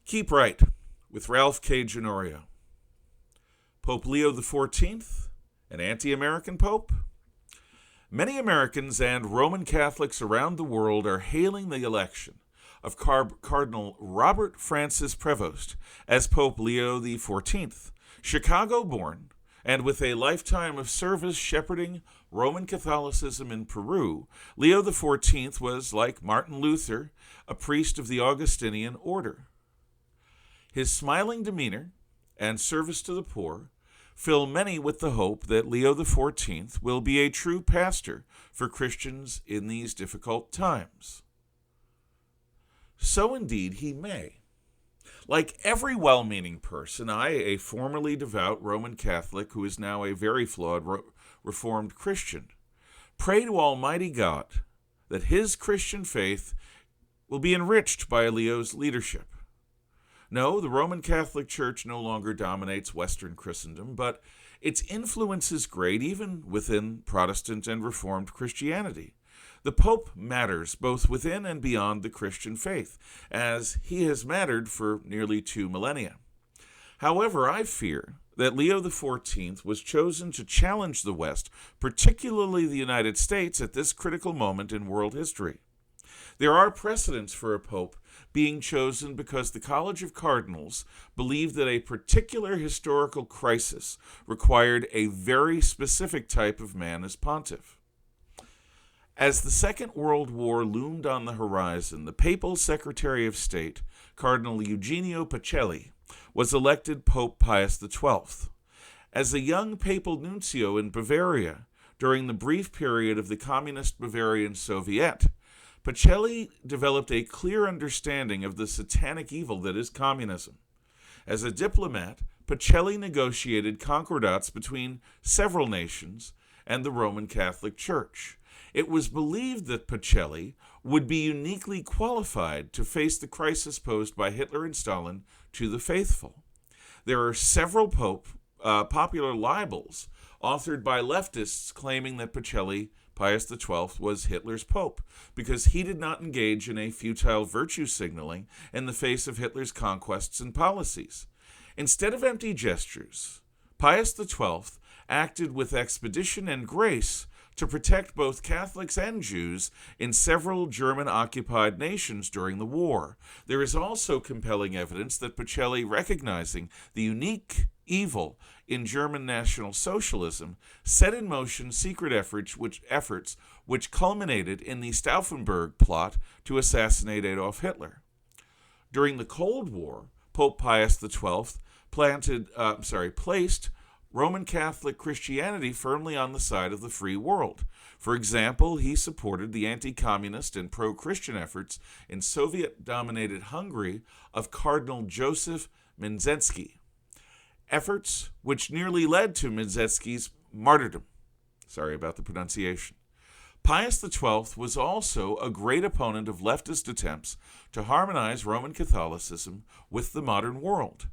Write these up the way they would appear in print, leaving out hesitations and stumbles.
Keep Right with Ralph K. Ginorio. Pope Leo XIV, an anti-American pope? Many Americans and Roman Catholics around the world are hailing the election of Cardinal Robert Francis Prevost as Pope Leo XIV, Chicago-born, and with a lifetime of service shepherding Roman Catholicism in Peru. Leo XIV was, like Martin Luther, a priest of the Augustinian order. His smiling demeanor and service to the poor fill many with the hope that Leo XIV will be a true pastor for Christians in these difficult times. So indeed he may. Like every well-meaning person, I, a formerly devout Roman Catholic who is now a very flawed Reformed Christian, pray to Almighty God that his Christian faith will be enriched by Leo's leadership. No, the Roman Catholic Church no longer dominates Western Christendom, but its influence is great even within Protestant and Reformed Christianity. The Pope matters both within and beyond the Christian faith, as he has mattered for nearly 2 millennia. However, I fear that Leo XIV was chosen to challenge the West, particularly the United States, at this critical moment in world history. There are precedents for a pope being chosen because the College of Cardinals believed that a particular historical crisis required a very specific type of man as pontiff. As the Second World War loomed on the horizon, the Papal Secretary of State, Cardinal Eugenio Pacelli, was elected Pope Pius XII. As a young papal nuncio in Bavaria during the brief period of the Communist Bavarian Soviet, Pacelli developed a clear understanding of the satanic evil that is communism. As a diplomat, Pacelli negotiated concordats between several nations and the Roman Catholic Church. It was believed that Pacelli would be uniquely qualified to face the crisis posed by Hitler and Stalin to the faithful. There are several popular libels authored by leftists claiming that Pius XII was Hitler's pope because he did not engage in a futile virtue signaling in the face of Hitler's conquests and policies. Instead of empty gestures, Pius XII acted with expedition and grace to protect both Catholics and Jews in several German-occupied nations during the war. There is also compelling evidence that Pacelli, recognizing the unique evil in German National Socialism, set in motion secret efforts which culminated in the Stauffenberg plot to assassinate Adolf Hitler. During the Cold War, Pope Pius XII placed Roman Catholic Christianity firmly on the side of the free world. For example, he supported the anti-communist and pro-Christian efforts in Soviet-dominated Hungary of Cardinal Joseph Mindzelski, efforts which nearly led to Mindzelski's martyrdom. Sorry about the pronunciation. Pius XII was also a great opponent of leftist attempts to harmonize Roman Catholicism with the modern world.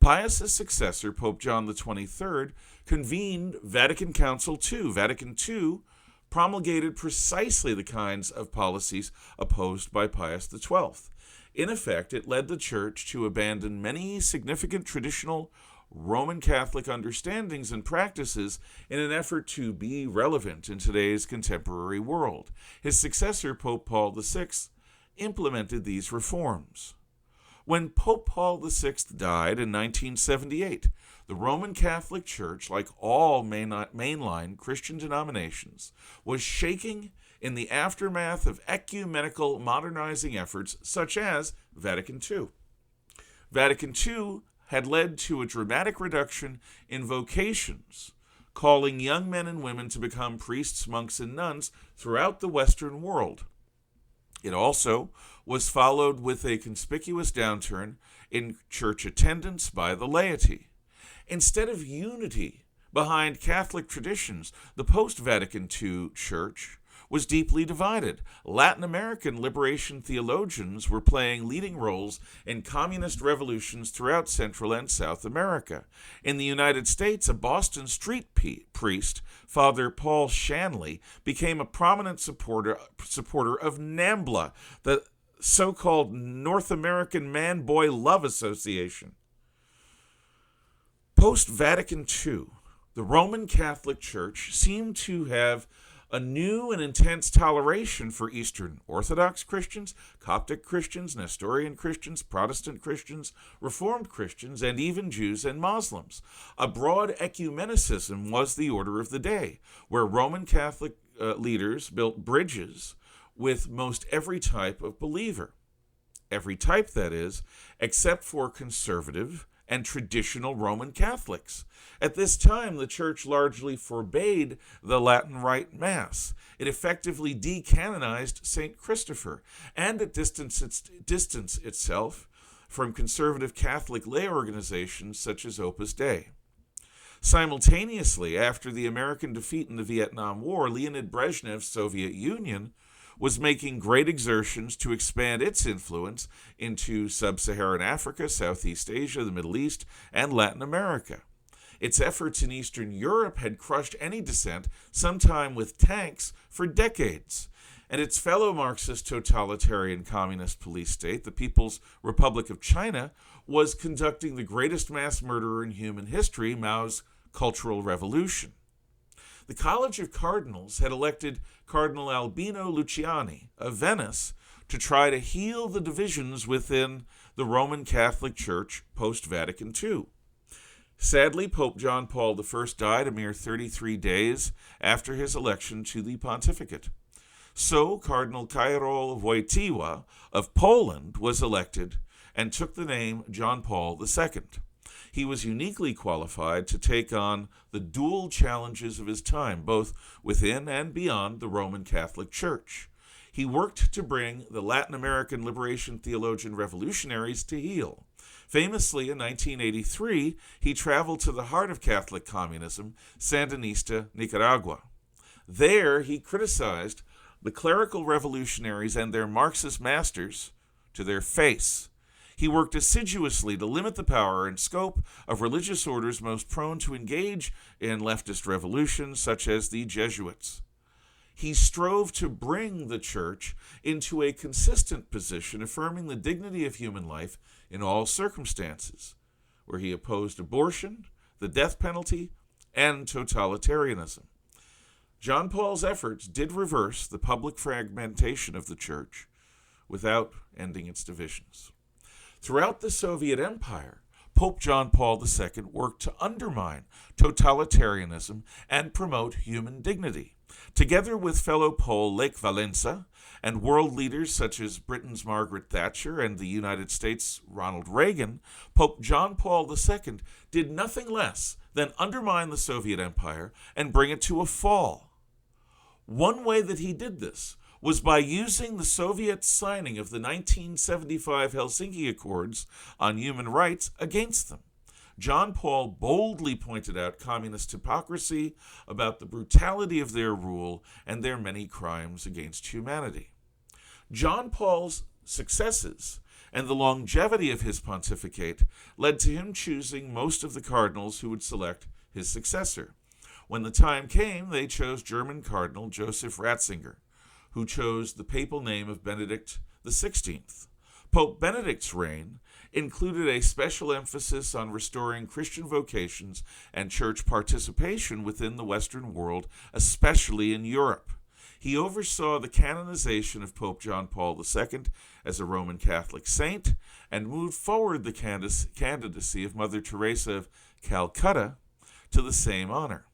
Pius's successor, Pope John XXIII, convened Vatican Council II. Vatican II promulgated precisely the kinds of policies opposed by Pius XII. In effect, it led the Church to abandon many significant traditional Roman Catholic understandings and practices in an effort to be relevant in today's contemporary world. His successor, Pope Paul VI, implemented these reforms. When Pope Paul VI died in 1978, the Roman Catholic Church, like all mainline Christian denominations, was shaking in the aftermath of ecumenical modernizing efforts such as Vatican II. Vatican II had led to a dramatic reduction in vocations, calling young men and women to become priests, monks, and nuns throughout the Western world. It also was followed with a conspicuous downturn in church attendance by the laity. Instead of unity behind Catholic traditions, the post-Vatican II Church was deeply divided. Latin American Liberation Theologians were playing leading roles in communist revolutions throughout Central and South America. In the United States, a Boston street priest, Father Paul Shanley, became a prominent supporter of NAMBLA, the so-called North American Man-Boy Love Association. Post-Vatican II, the Roman Catholic Church seemed to have a new and intense toleration for Eastern Orthodox Christians, Coptic Christians, Nestorian Christians, Protestant Christians, Reformed Christians, and even Jews and Muslims. A broad ecumenicism was the order of the day, where Roman Catholic leaders built bridges with most every type of believer. Every type, that is, except for conservative and traditional Roman Catholics. At this time, the Church largely forbade the Latin Rite Mass. It effectively decanonized St. Christopher, and it distanced itself from conservative Catholic lay organizations such as Opus Dei. Simultaneously, after the American defeat in the Vietnam War, Leonid Brezhnev's Soviet Union was making great exertions to expand its influence into sub-Saharan Africa, Southeast Asia, the Middle East, and Latin America. Its efforts in Eastern Europe had crushed any dissent, sometime with tanks, for decades. And its fellow Marxist totalitarian communist police state, the People's Republic of China, was conducting the greatest mass murder in human history, Mao's Cultural Revolution. The College of Cardinals had elected Cardinal Albino Luciani of Venice to try to heal the divisions within the Roman Catholic Church post-Vatican II. Sadly, Pope John Paul I died a mere 33 days after his election to the pontificate. So Cardinal Karol Wojtyla of Poland was elected and took the name John Paul II. He was uniquely qualified to take on the dual challenges of his time, both within and beyond the Roman Catholic Church. He worked to bring the Latin American Liberation Theologian revolutionaries to heel. Famously, in 1983, he traveled to the heart of Catholic communism, Sandinista, Nicaragua. There, he criticized the clerical revolutionaries and their Marxist masters to their face. He worked assiduously to limit the power and scope of religious orders most prone to engage in leftist revolutions, such as the Jesuits. He strove to bring the Church into a consistent position, affirming the dignity of human life in all circumstances, where he opposed abortion, the death penalty, and totalitarianism. John Paul's efforts did reverse the public fragmentation of the Church without ending its divisions. Throughout the Soviet Empire, Pope John Paul II worked to undermine totalitarianism and promote human dignity. Together with fellow Pole Lech Walesa and world leaders such as Britain's Margaret Thatcher and the United States' Ronald Reagan, Pope John Paul II did nothing less than undermine the Soviet Empire and bring it to a fall. One way that he did this was by using the Soviet signing of the 1975 Helsinki Accords on human rights against them. John Paul boldly pointed out communist hypocrisy about the brutality of their rule and their many crimes against humanity. John Paul's successes and the longevity of his pontificate led to him choosing most of the cardinals who would select his successor. When the time came, they chose German Cardinal Joseph Ratzinger, who chose the papal name of Benedict XVI. Pope Benedict's reign included a special emphasis on restoring Christian vocations and church participation within the Western world, especially in Europe. He oversaw the canonization of Pope John Paul II as a Roman Catholic saint and moved forward the candidacy of Mother Teresa of Calcutta to the same honor.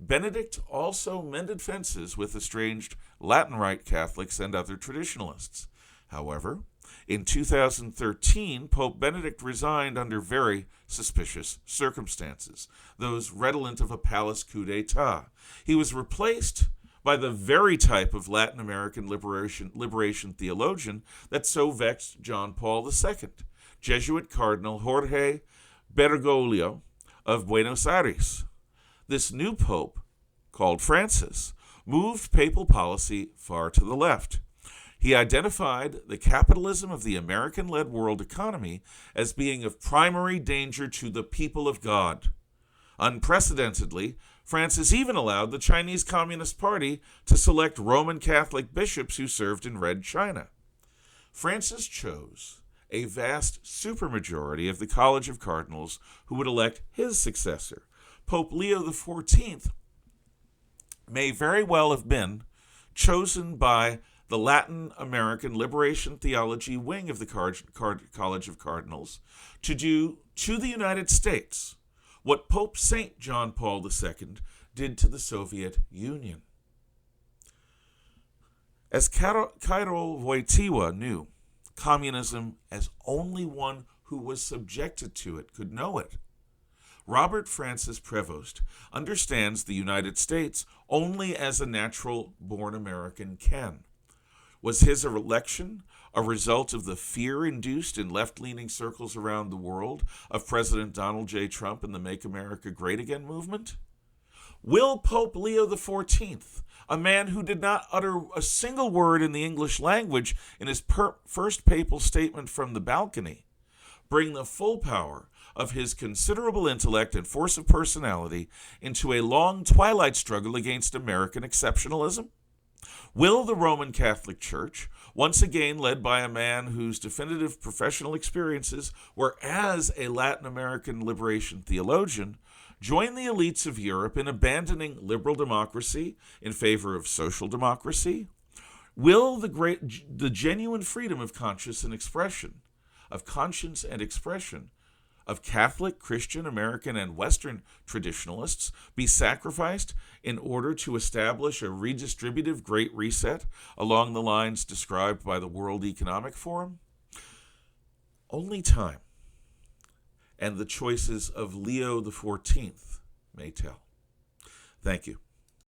Benedict also mended fences with estranged Latin Rite Catholics and other traditionalists. However, in 2013, Pope Benedict resigned under very suspicious circumstances, those redolent of a palace coup d'etat. He was replaced by the very type of Latin American liberation theologian that so vexed John Paul II, Jesuit Cardinal Jorge Bergoglio of Buenos Aires. This new pope, called Francis, moved papal policy far to the left. He identified the capitalism of the American-led world economy as being of primary danger to the people of God. Unprecedentedly, Francis even allowed the Chinese Communist Party to select Roman Catholic bishops who served in Red China. Francis chose a vast supermajority of the College of Cardinals who would elect his successor. Pope Leo XIV may very well have been chosen by the Latin American Liberation Theology wing of the College of Cardinals to do to the United States what Pope St. John Paul II did to the Soviet Union. As Karol Wojtyla knew, communism, as only one who was subjected to it could know it, Robert Francis Prevost understands the United States only as a natural-born American can. Was his election a result of the fear induced in left-leaning circles around the world of President Donald J. Trump and the Make America Great Again movement? Will Pope Leo XIV, a man who did not utter a single word in the English language in his first papal statement from the balcony, bring the full power of his considerable intellect and force of personality into a long twilight struggle against American exceptionalism? Will the Roman Catholic Church, once again led by a man whose definitive professional experiences were as a Latin American Liberation Theologian, join the elites of Europe in abandoning liberal democracy in favor of social democracy? Will the genuine freedom of conscience and expression of Catholic, Christian, American, and Western traditionalists be sacrificed in order to establish a redistributive Great Reset along the lines described by the World Economic Forum? Only time and the choices of Leo XIV may tell. Thank you.